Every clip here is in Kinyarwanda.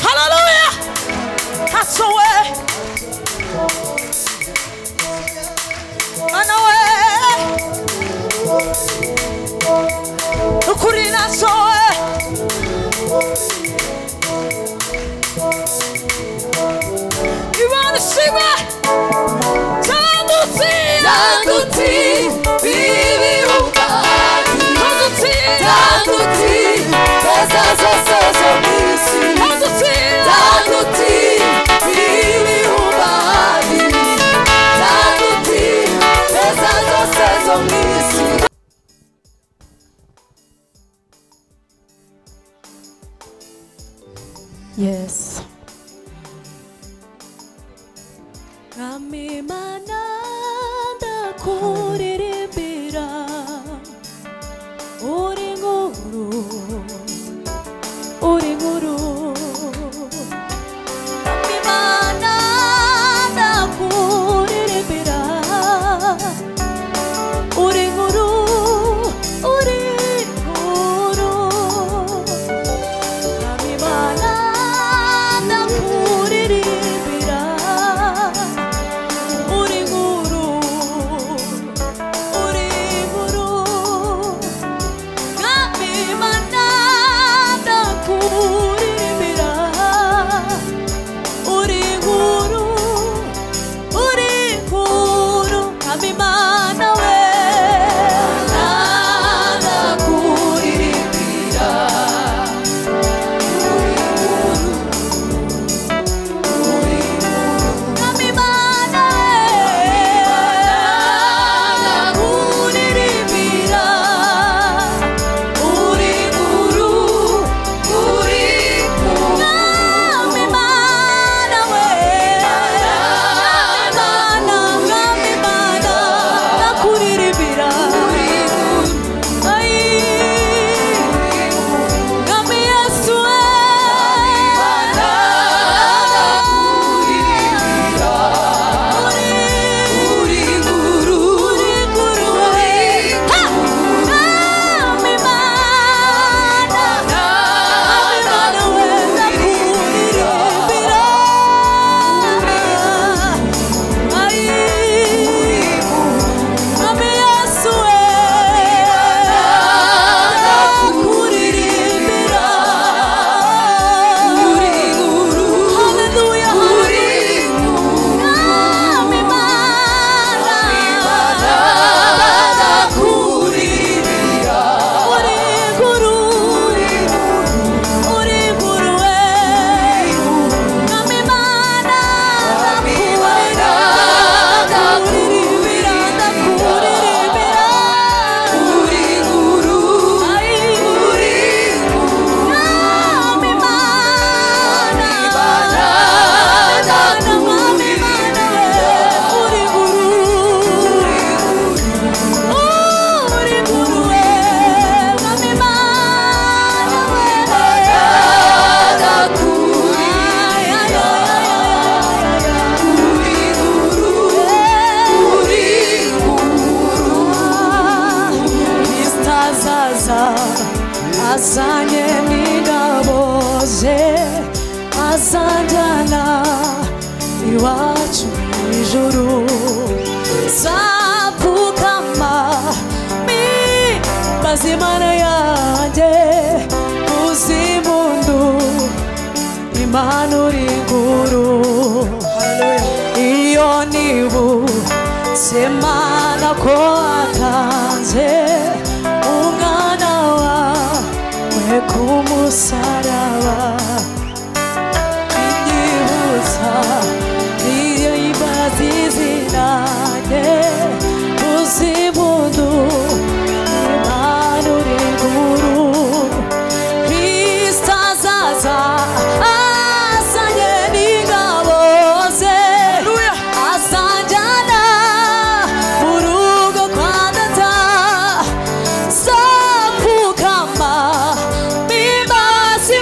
Hallelujah. That's the way. Man away. Ukurina so way. You wanna see me? Tanduti, bibi ubani. Tanduti, pesa zozo misi. Tanduti, bibi ubani. Tanduti, pesa zozo misi. Yes. Kami mananda kuririmbira uri nguru kami mananda kuririmbira uri nguru kami mananda kuririmbira Azanye nigaboze azanjana iwacu ijuru zapukama mi bazimana yanjye uzimundu imanuri guru iyo nibu semana ko atanze umwana wawe kumusaraba inyibutsa iyo imbazi zinanye uzimundu imanuri guru Kristo azaza azanye n'ingaboze azanjana mu rugo kwa data zapfukama mimbazi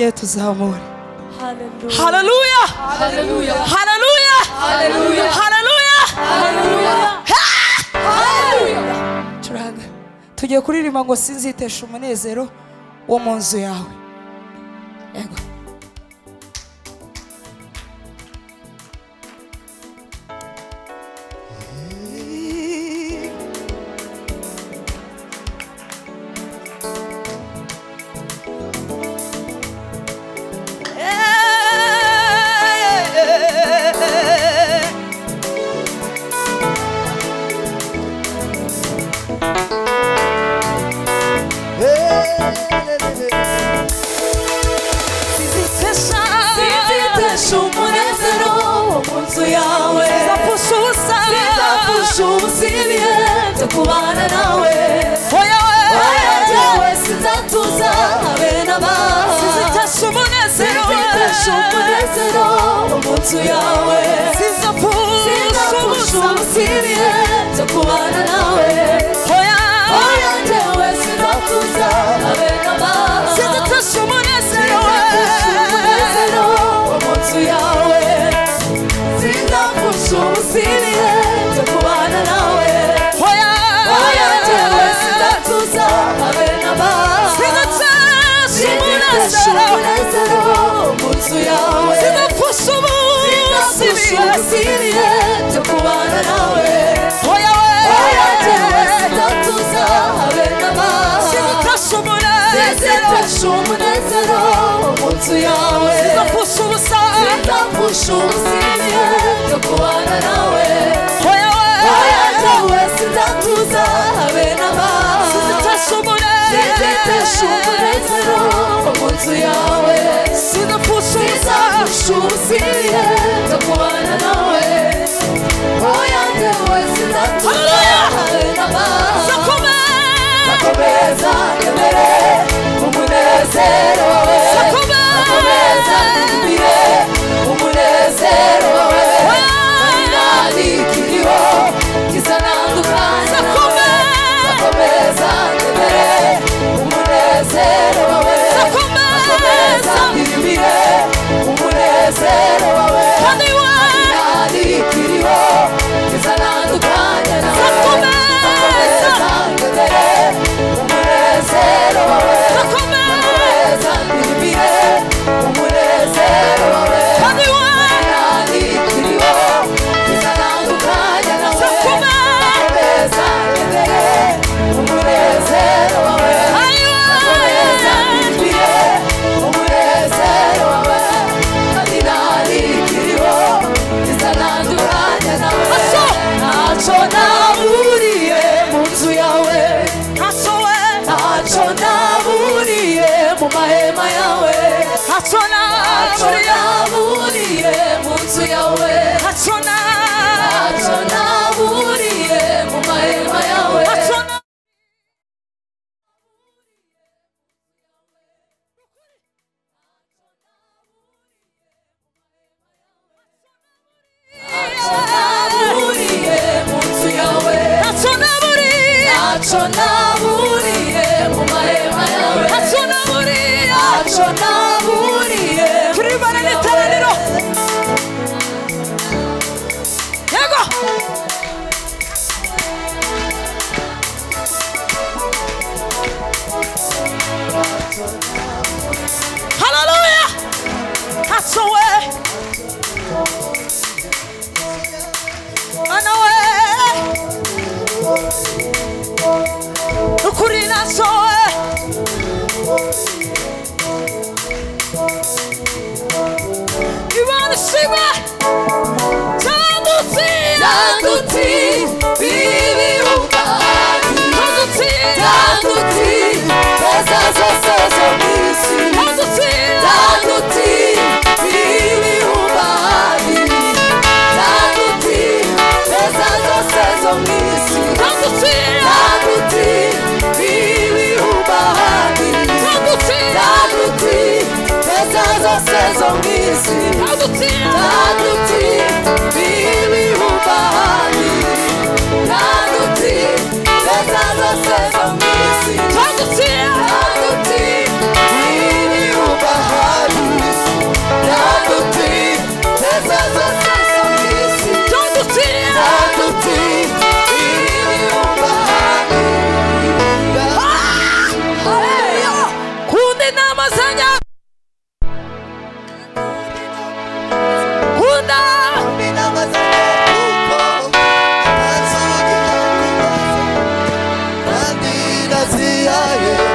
twongere tuzamure. Hallelujah. Hallelujah. Hallelujah. Hallelujah. Hallelujah. Hallelujah. Hallelujah. Hallelujah. Turanga tugiye kuririmba ngo sinzitesha umunezero wo mu nzu yawe. Yego. Sinzitesha umunezero wo mu nzu yawe. Sinzapfusha ubusa ibihe byo kubana nawe. Oya jyewe sinzatuza habe naba. Sinzitesha umunezero wo mu nzu yawe. Sinzapfusha ubusa ibihe byo kubana nawe. Oya jyewe sinzatuza habe naba. Sinzitesha umunezero wo mu nzu yawe. Sinzapfusha ubusa ibihe byo kubana nawe. Oya jyewe sinzatuza habe naba. Sinzitesha umunezero wo mu nzu yawe. Sinzapfusha ubusa ibihe byo kubana nawe. Oya jyewe sinzatuza habe naba. Sinzitesha umunezero wo mu nzu yawe. Sinzapfusha ubusa ibihe byo kubana nawe. Oya jyewe sinzatuza habe naba. Sinzitesha umunezero wo mu nzu yawe. Sinzapfusha ubusa ibihe byo kubana nawe. Oya jyewe sinzatuza habe naba. Zakomeza nyemere umunezero wawe. Zakomeza nyimire umunezero wawe. Kandi nandikiriho kizanandukanya nawe. Zakomeza nyemere umunezero wawe. Zakomeza nyimire umunezero wawe. Kandi nandikiriho kizanandukanya nawe. Zakomeza nyemere umunezero wawe. Zakomeza nyimire umunezero wawe. Kandi nandikiriho kizanandukanya nawe. Zakomeza nyemere umunezero wawe. Zakomeza nyimire umunezero wawe. Kandi nandikiriho kizanandukanya nawe. Ntacyo naburiye mu nzu yawe. Ntacyo naburiye mu mahema yawe. Ntacyo naburiye mu nzu yawe. Ntacyo naburiye mu mahema yawe. Ntacyo naburiye mu nzu yawe. Ntacyo naburiye mu mahema yawe. Ntacyo naburiye turibana n'iteraniro. Yego. Hallelujah. Ntacyo we ana we ukuri ntacyo we. Imana ishimwe. Tanduti bibirubani. Tanduti pesa zose zo mwisi. Tanduti bibirubani. Tanduti pesa zose zo mwisi. Tanduti bibirubani. Tanduti pesa zose zo mwisi. Tanduti bibirubani. Tanduti pesa zose zo mwisi. Tanduti bibirubani. yaye